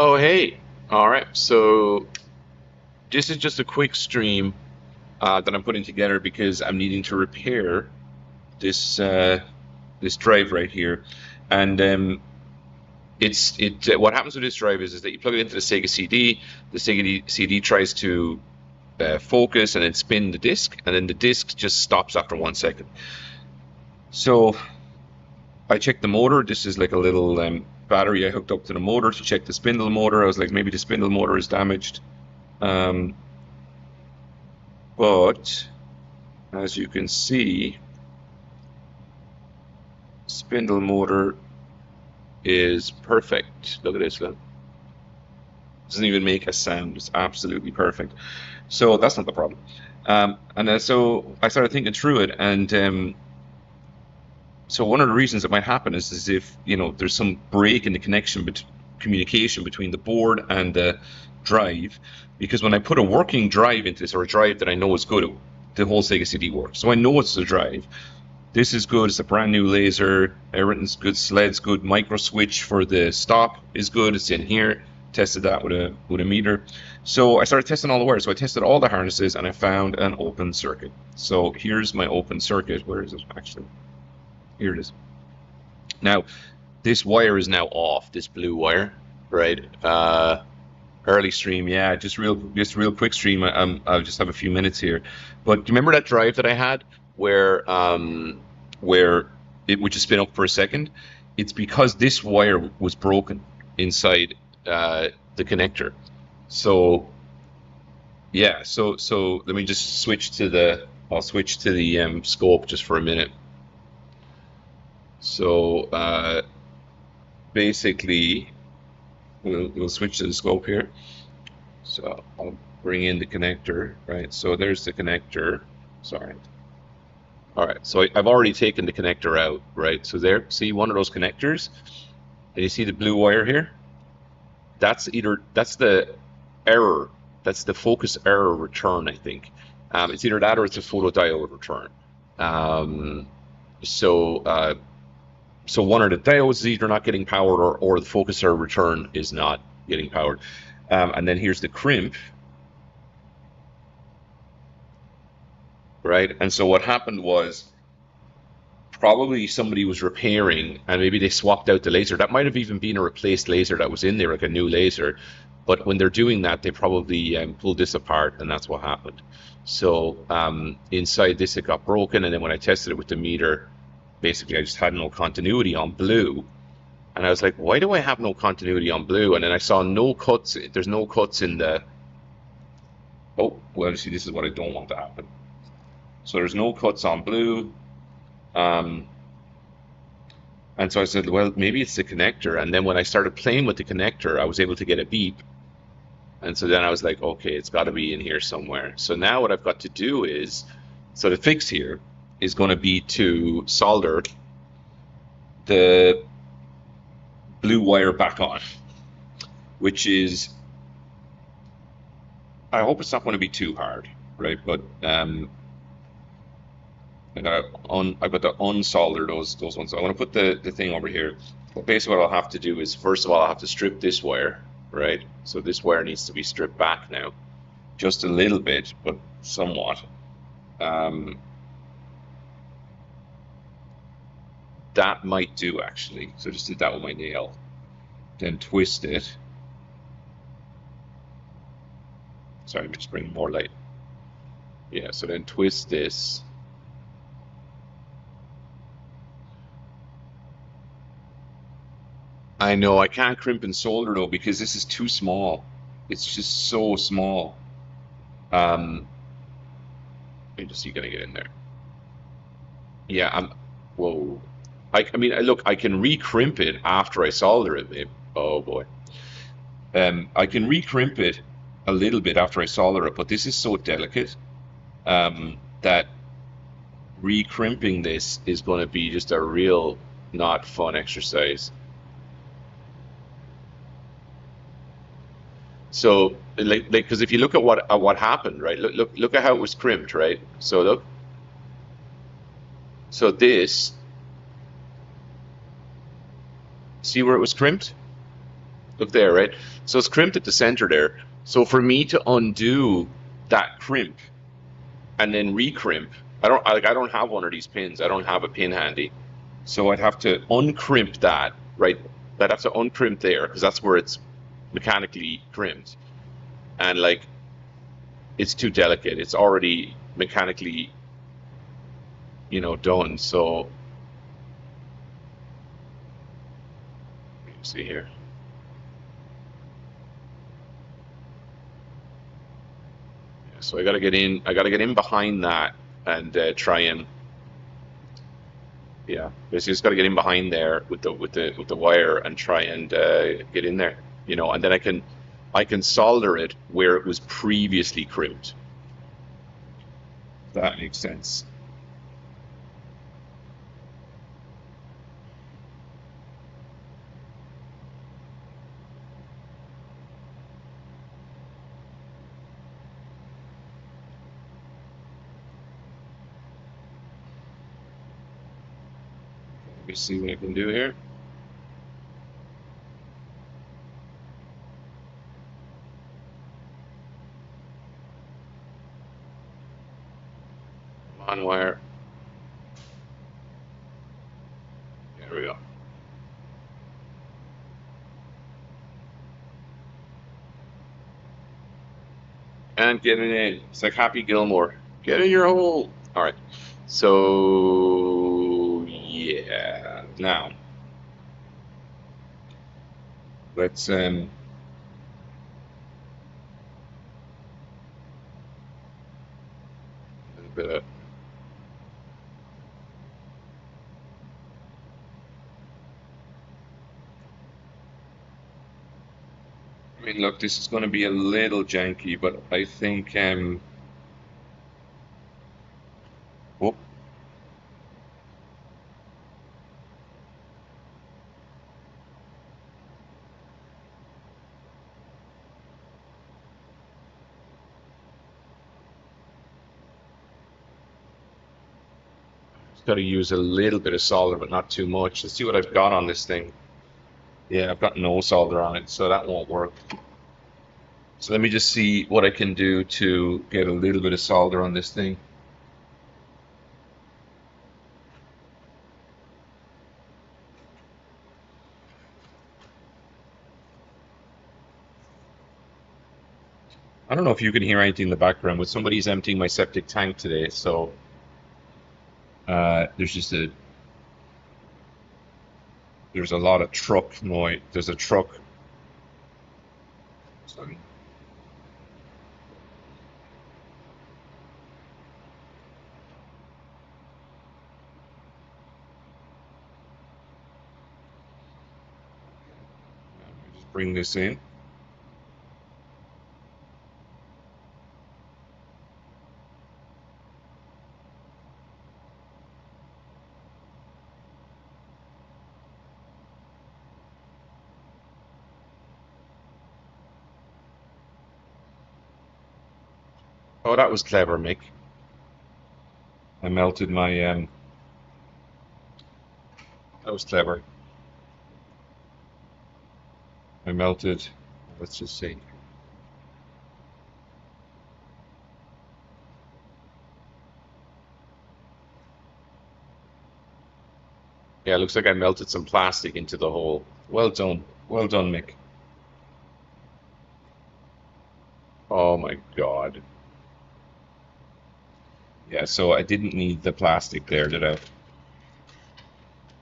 Oh, hey. All right. So this is just a quick stream that I'm putting together because I'm needing to repair this this drive right here, and what happens with this drive is that you plug it into the Sega CD. The Sega CD tries to focus and then spin the disc, and then the disc just stops after 1 second. So I checked the motor. This is like a little battery I hooked up to the motor to check the spindle motor. I was like, maybe the spindle motor is damaged. Um, But as you can see, spindle motor is perfect. Look at this, look. Doesn't even make a sound. It's absolutely perfect. So that's not the problem. And then so I started thinking through it, and so one of the reasons it might happen is if there's some break in the communication between the board and the drive, because when I put a working drive into this, or a drive that I know is good, the whole Sega CD works. So I know it's the drive. This is good. It's a brand new laser. Everything's good. SLED's good. Micro switch for the stop is good. It's in here. Tested that with a meter. So I started testing all the wires. So I tested all the harnesses and I found an open circuit. So here's my open circuit. Where is it actually? Here it is. Now, this wire is now off. This blue wire, right? Early stream, yeah. Just real quick stream. I'll just have a few minutes here. But do you remember that drive that I had where it would just spin up for a second? It's because this wire was broken inside the connector. So yeah. So let me just switch to the. I'll switch to the scope just for a minute. So basically, we'll switch to the scope here. So I'll bring in the connector, right? So there's the connector. Sorry. All right. So I've already taken the connector out, right? So there, see one of those connectors, and you see the blue wire here? That's the error. That's the focus error return, I think. It's either that or it's a photodiode return. Um, so so one of the diodes is either not getting powered, or the focus error return is not getting powered. And then here's the crimp, right? And so what happened was probably somebody was repairing and maybe they swapped out the laser. That might have even been a replaced laser that was in there, like a new laser. But when they're doing that, they probably pulled this apart, and that's what happened. So inside this, it got broken, and then when I tested it with the meter, basically I just had no continuity on blue. And I was like, why do I have no continuity on blue? And then I saw no cuts. There's no cuts in the. Oh, well, see, this is what I don't want to happen. So there's no cuts on blue. Um, and so I said, well, maybe it's the connector. And then when I started playing with the connector, I was able to get a beep. And so then I was like, okay, it's got to be in here somewhere. So now what I've got to do is, so the fix here is going to be to solder the blue wire back on, which is, I hope it's not going to be too hard, right? But I've got to unsolder those ones. So I want to put the thing over here. But basically what I'll have to do is, first of all, I'll have to strip this wire, right? So this wire needs to be stripped back now, just a little bit, but somewhat. That might do, actually. So just did that with my nail. Then twist it. Sorry, I'm just bringing more light. Yeah, so then twist this. I know I can't crimp and solder though because this is too small. It's just so small. Um, let me just see, can I get in there? Yeah, whoa. I mean, look, I can re-crimp it after I solder it, maybe. Oh boy. I can re-crimp it a little bit after I solder it, but this is so delicate that re-crimping this is going to be just a real not fun exercise. So, like, because if you look at what happened, right? Look at how it was crimped, right? So look, so this, see where it was crimped? Look there, right? So it's crimped at the center there. So for me to undo that crimp and then recrimp, I don't have one of these pins. I don't have a pin handy. So I'd have to uncrimp that, right? I'd have to uncrimp there because that's where it's mechanically crimped. And like it's too delicate. It's already mechanically, done. So let me see here. So I gotta get in. I gotta get in behind that and try and yeah. Basically, just gotta get in behind there with the wire and try and get in there. And then I can solder it where it was previously crimped. If that makes sense. Let me see what I can do here. On wire. There we go. And getting in. It's like Happy Gilmore. Get in your hole. All right. So yeah. Now let's a little bit of, I mean, look, this is going to be a little janky, but I think oh, got to use a little bit of solder, but not too much. Let's see what I've got on this thing. Yeah, I've got no solder on it, so that won't work. So let me just see what I can do to get a little bit of solder on this thing. I don't know if you can hear anything in the background, but somebody's emptying my septic tank today, so there's a lot of truck noise. There's a truck. Sorry. Let me just bring this in. Oh, that was clever, Mick. I melted my that was clever. I melted. Let's just see. Yeah, it looks like I melted some plastic into the hole. Well done. Well done, Mick. Oh my God. Yeah, so I didn't need the plastic there, did I?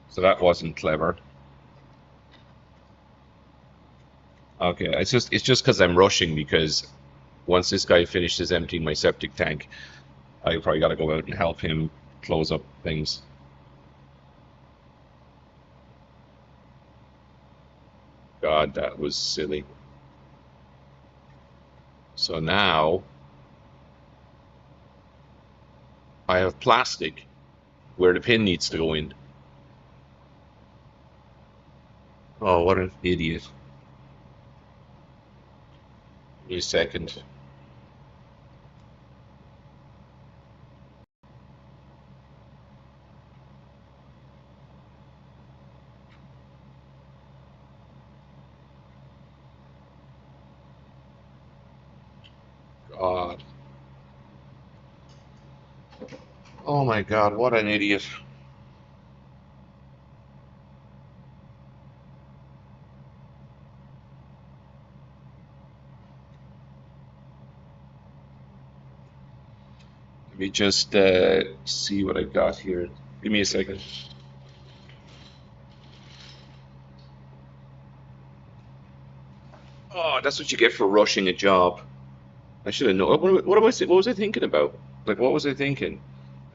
So that wasn't clever. Okay, it's just because I'm rushing because once this guy finishes emptying my septic tank, I probably got to go out and help him close up things. God, that was silly. So now I have plastic where the pin needs to go in. Oh, what an idiot. Give me a second. God. Oh my God, what an idiot. Let me just see what I got here. Give me a second. Oh, that's what you get for rushing a job. I should have known. What am I? What was I thinking about? Like, what was I thinking?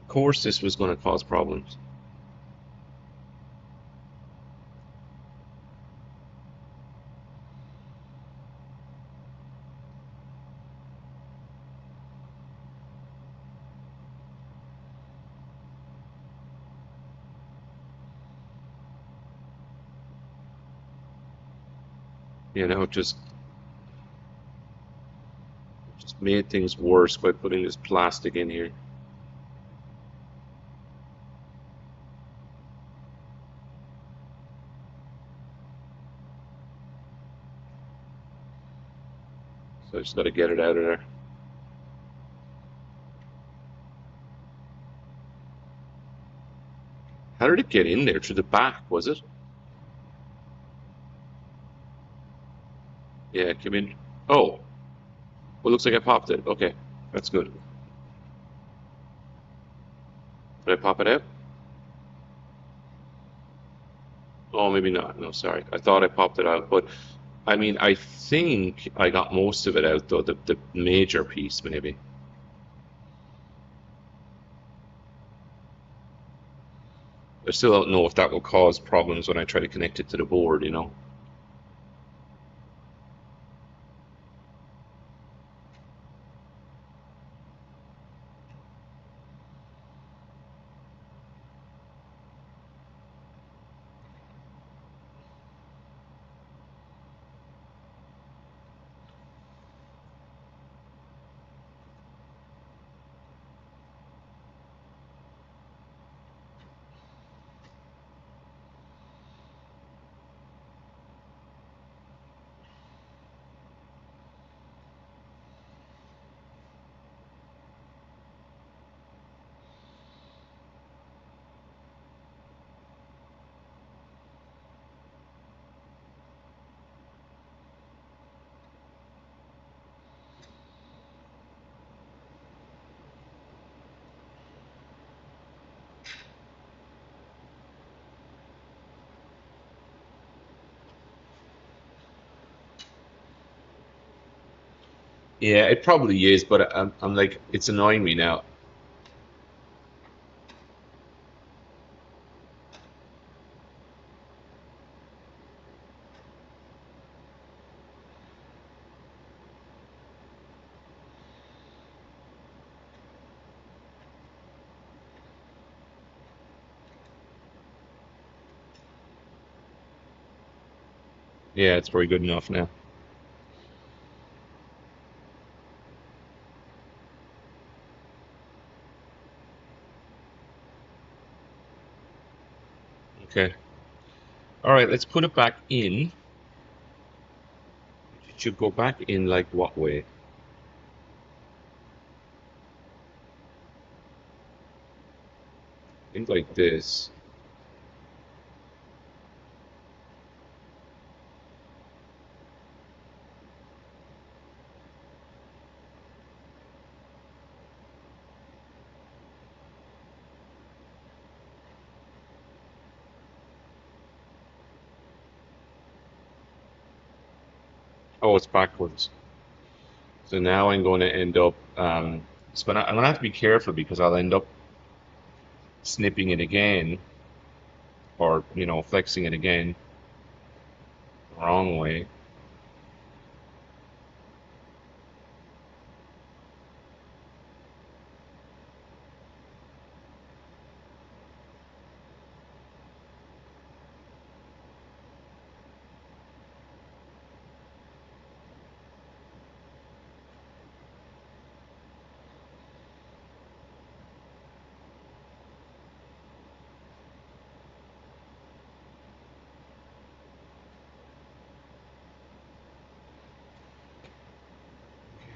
Of course, this was going to cause problems. You know, just made things worse by putting this plastic in here. So I just got to get it out of there. How did it get in there? Through the back, was it? Yeah, it came in. Oh, well, looks like I popped it. Okay, that's good. Did I pop it out? Oh, maybe not. No, sorry. I thought I popped it out, but I mean, I think I got most of it out though. The major piece, maybe. I still don't know if that will cause problems when I try to connect it to the board, you know? Yeah, it probably is, but I'm like, it's annoying me now. Yeah, it's probably good enough now. Okay. All right, let's put it back in. It should go back in like what way? I think like this. Oh, it's backwards. So now I'm going to end up, I'm going to have to be careful because I'll end up snipping it again or, flexing it again the wrong way.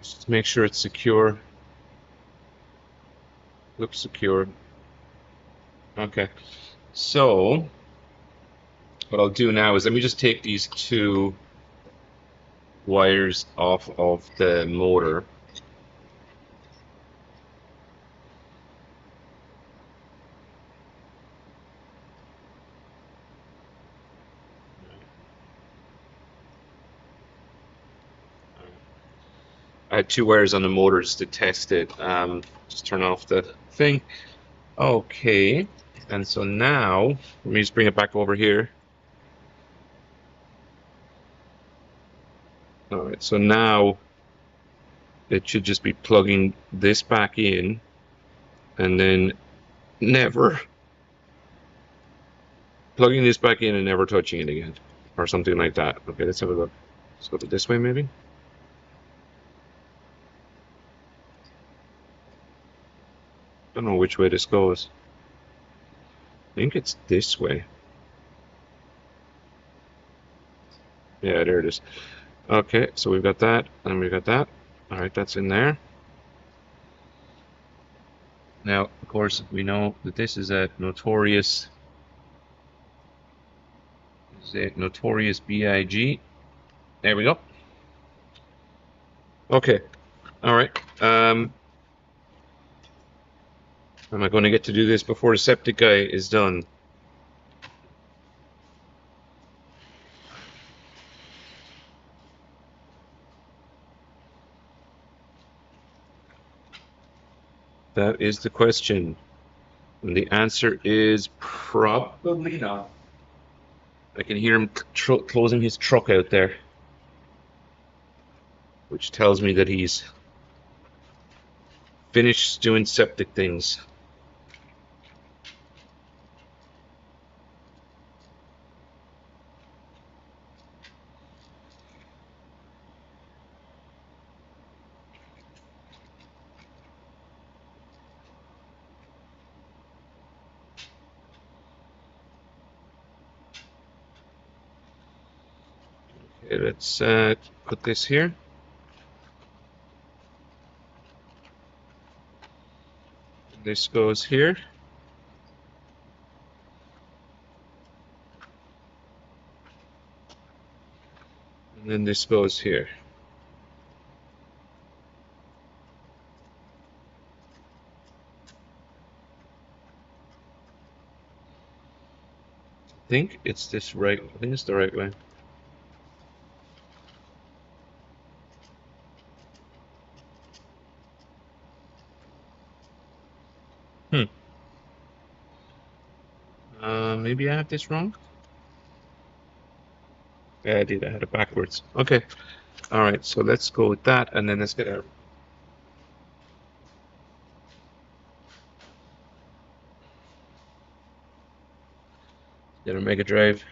Just make sure it's secure. Looks secure. Okay. So what I'll do now is let me just take these two wires off of the motor. I had two wires on the motors to test it. Just turn off the thing. Okay. And so now, let me just bring it back over here. All right, so now it should just be plugging this back in and then never plugging this back in and never touching it again or something like that. Okay, let's have a look. Let's go this way maybe. Don't know which way this goes. I think it's this way. Yeah, there it is. Okay, so we've got that and we've got that. All right, that's in there. Now, of course, we know that this is a notorious BIG. There we go. Okay. All right. Am I going to get to do this before the septic guy is done? That is the question. And the answer is probably not. I can hear him closing his truck out there, which tells me that he's finished doing septic things. Okay, let's put this here. This goes here. And then this goes here. I think it's this right. I think it's the right way. Maybe I have this wrong. Yeah, I did. I had it backwards. Okay. All right. So let's go with that, and then let's get our Mega Drive.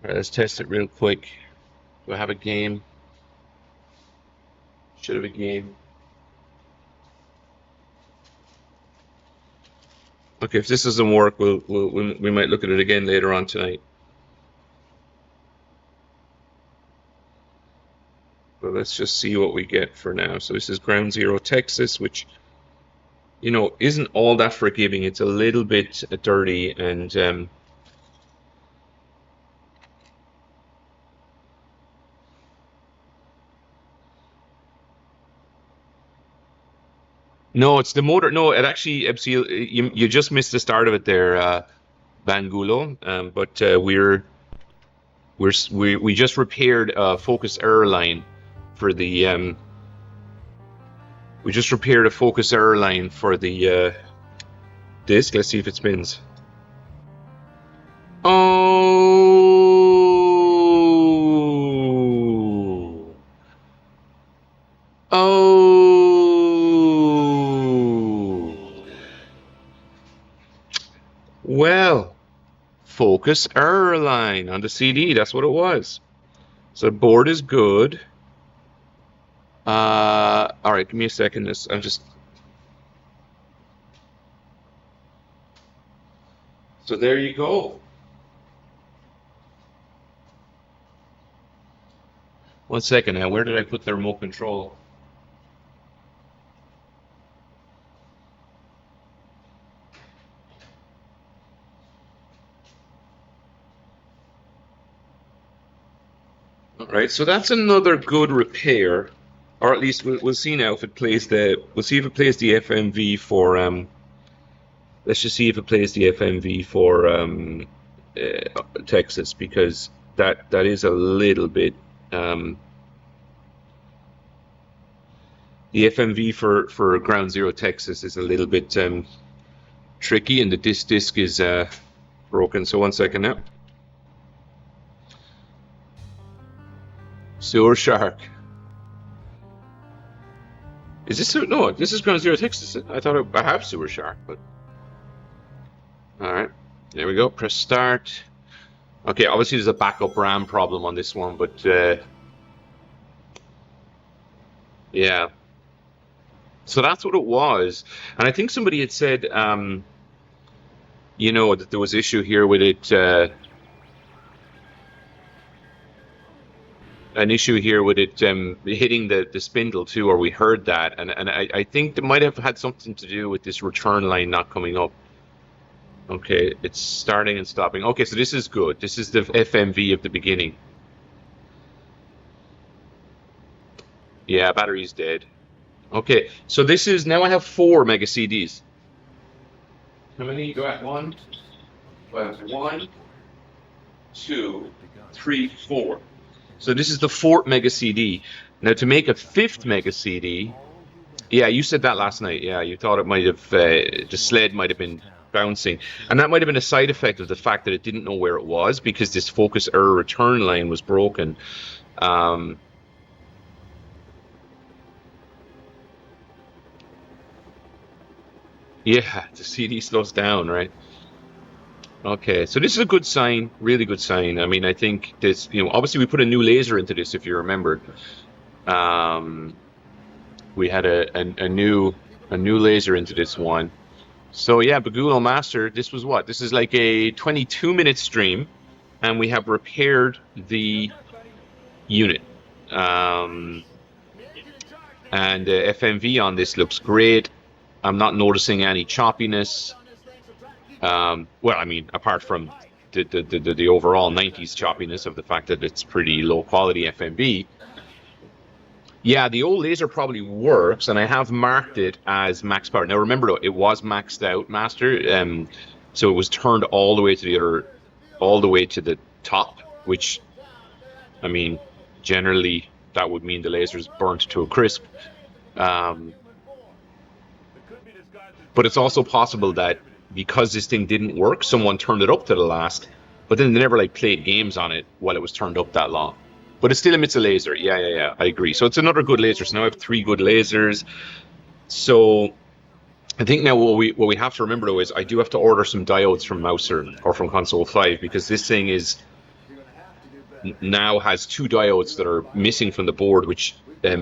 All right, let's test it real quick. Do I have a game? Should have a game. Okay, if this doesn't work, we might look at it again later on tonight. But let's just see what we get for now. So this is Ground Zero, Texas, which, you know, isn't all that forgiving. It's a little bit dirty and no, it's the motor. No, it actually, you just missed the start of it there, Bangulo. But we just repaired a focus error line for the we just repaired a focus error line for the disc. Let's see if it spins. Oh, oh, well, focus error line on the CD. That's what it was. So the board is good. All right, give me a second. I'm just. So there you go. One second now. Where did I put the remote control? All right, so that's another good repair, or at least we'll see now if it plays the. We'll see if it plays the FMV for. Let's just see if it plays the FMV for Texas, because that is a little bit. The FMV for Ground Zero Texas is a little bit tricky, and the disc is broken. So one second now. Sewer Shark. Is this no? This is Ground Zero Texas. I thought I have Sewer Shark, but all right. There we go. Press start. Okay, obviously there's a backup RAM problem on this one, but yeah. So that's what it was, and I think somebody had said, you know, that there was issue here with it. An issue here with it hitting the spindle too, or we heard that, and I think it might have had something to do with this return line not coming up. Okay, it's starting and stopping. Okay, so this is good. This is the FMV of the beginning. Yeah, battery's dead. Okay, so this is now I have 4 mega CDs. How many do I have? One. I have 1, 2, 3, 4. So this is the 4th mega CD. Now to make a 5th mega CD, yeah, you said that last night. Yeah, you thought it might have the sled might have been bouncing, and that might have been a side effect of the fact that it didn't know where it was because this focus error return line was broken. Yeah, the CD slows down, right? Okay, so this is a good sign, really good sign. I mean, I think this, you know, obviously we put a new laser into this, if you remember. Um, we had a new laser into this one. So yeah, Bagulo Master, this was what? This is like a 22-minute stream, and we have repaired the unit. And FMV on this looks great. I'm not noticing any choppiness. Well, I mean, apart from the overall 90s choppiness of the fact that it's pretty low quality FMV. Yeah, the old laser probably works, and I have marked it as max power. Now remember, though, it was maxed out, Master. So it was turned all the way to all the way to the top, which, I mean, generally that would mean the laser's burnt to a crisp. But it's also possible that because this thing didn't work, someone turned it up to the last, but then they never like played games on it while it was turned up that long. But it still emits a laser. Yeah. I agree. So it's another good laser. So now I have 3 good lasers. So I think now what we have to remember though is I do have to order some diodes from Mouser or from Console 5, because this thing is now has 2 diodes that are missing from the board, which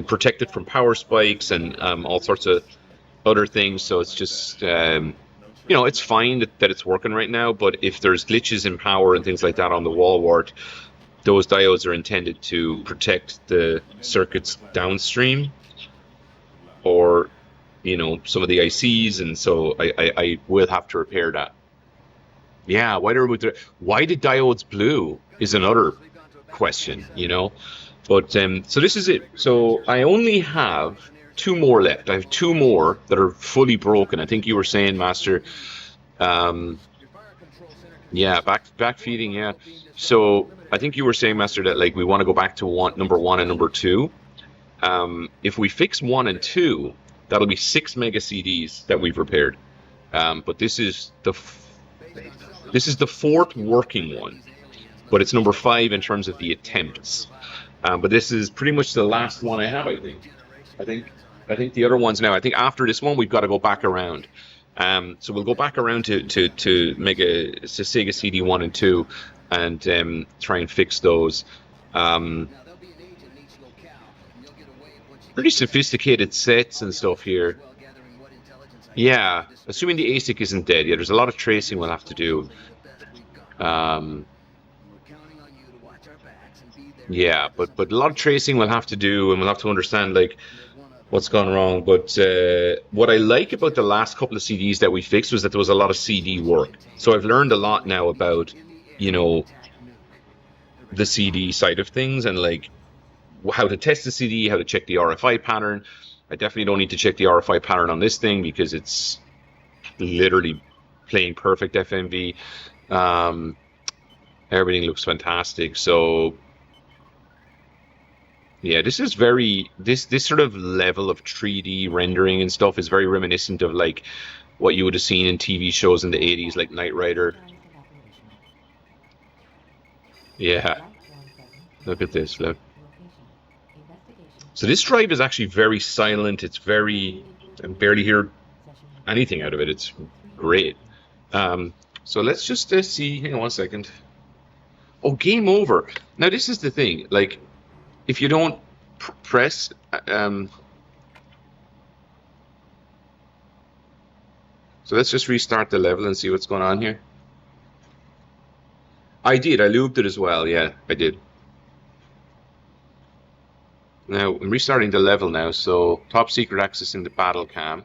protect it from power spikes and all sorts of other things. So it's just you know, it's fine that it's working right now, but if there's glitches in power and things like that on the wall wart, those diodes are intended to protect the circuits downstream, or, you know, some of the ICs, and so I will have to repair that. Yeah, why did diodes blue is another question, you know. But so this is it. So I only have 2 more left. I have 2 more that are fully broken. I think you were saying, Master. Yeah, back feeding. Yeah. So I think you were saying, Master, that like we want to go back to number 1 and number 2. If we fix 1 and 2, that'll be 6 mega CDs that we've repaired. But this is the 4th working one, but it's number 5 in terms of the attempts. But this is pretty much the last one I have. I think the other ones now. I think after this one, we've got to go back around. So we'll go back around to Sega CD 1 and 2 and try and fix those. pretty sophisticated sets and stuff here. Yeah, assuming the ASIC isn't dead. Yeah, there's a lot of tracing we'll have to do. Um, yeah, but a lot of tracing we'll have to do, and we'll have to understand like what's gone wrong. But what I like about the last couple of CDs that we fixed was that there was a lot of CD work. So I've learned a lot now about, you know, the CD side of things and like how to test the CD, how to check the RFI pattern. I definitely don't need to check the RFI pattern on this thing because it's literally playing perfect FMV. Um, Everything looks fantastic. So yeah, this is very this sort of level of 3D rendering and stuff is very reminiscent of like what you would have seen in TV shows in the 80s, like Knight Rider. Yeah, look at this. Look. So this drive is actually very silent. It's very, I barely hear anything out of it. It's great. So let's just see. Hang on one second. Oh, game over. Now this is the thing. Like, if you don't press, so let's just restart the level and see what's going on here. I did. I lubed it as well. Yeah, I did. Now I'm restarting the level now. So top secret accessing the battle cam.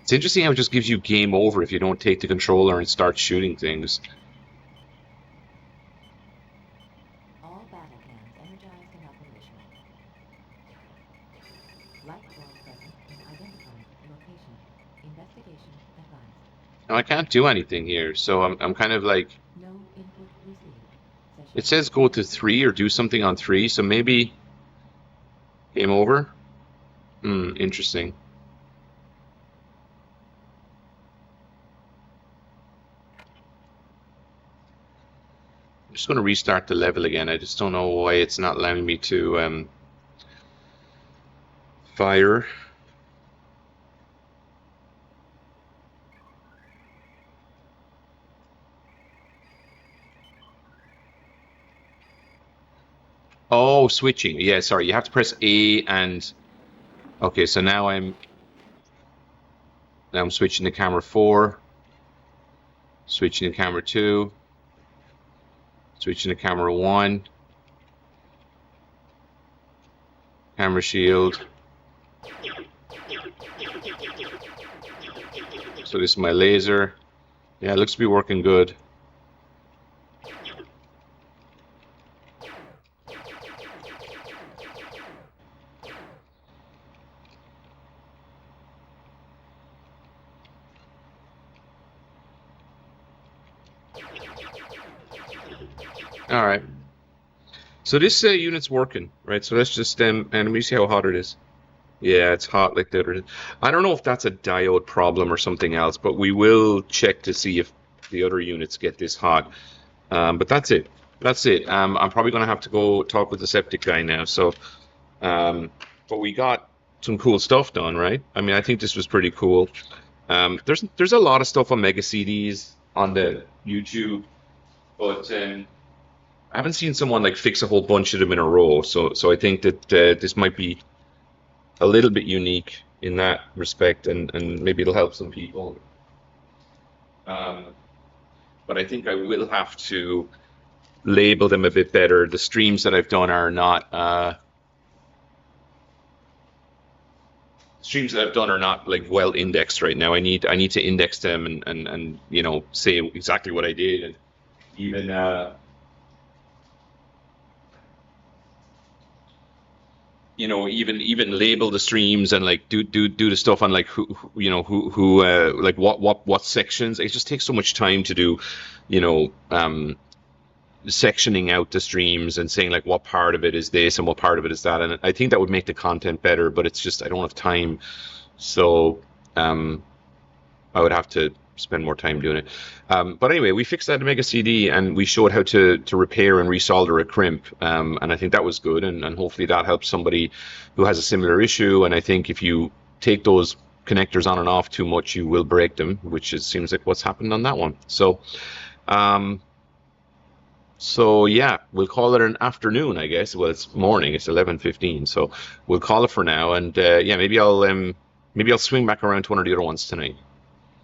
It's interesting how it just gives you game over if you don't take the controller and start shooting things. All battle cams energized and operational. Light bulb present in identifying location. Investigation advised. Now I can't do anything here, so I'm kind of like. No input received. It says go to 3 or do something on 3, so maybe game over. Interesting. I'm just going to restart the level again. I just don't know why it's not allowing me to fire. Oh, switching. Yeah, sorry. You have to press A and... Okay, so now I'm switching to camera 4. Switching to camera 2. Switching to camera 1. Camera shield. So this is my laser. Yeah, it looks to be working good. All right. So this unit's working, right? So let's just and let me see how hot it is. Yeah, it's hot like that. I don't know if that's a diode problem or something else, but we will check to see if the other units get this hot. But that's it. That's it. I'm probably going to have to go talk with the septic guy now. So, but we got some cool stuff done, right? I mean, I think this was pretty cool. There's a lot of stuff on Mega CDs on the YouTube, but I haven't seen someone like fix a whole bunch of them in a row. So I think that this might be a little bit unique in that respect, and maybe it'll help some people. But I think I will have to label them a bit better. The streams that I've done are not like well indexed right now. I need to index them and you know, say exactly what I did, and even you know, even label the streams and like do the stuff on like who you know who like what sections. It just takes so much time to do, you know, sectioning out the streams and saying like what part of it is this and what part of it is that, and I think that would make the content better, but it's just I don't have time, so I would have to spend more time doing it. But anyway, we fixed that Mega CD and we showed how to repair and resolder a crimp, and I think that was good, and hopefully that helps somebody who has a similar issue. And I think if you take those connectors on and off too much, you will break them, which seems like what's happened on that one. So, um, so yeah, we'll call it an afternoon, I guess. Well, it's morning. It's 11:15, so we'll call it for now. And yeah, maybe I'll swing back around to one of the other ones tonight.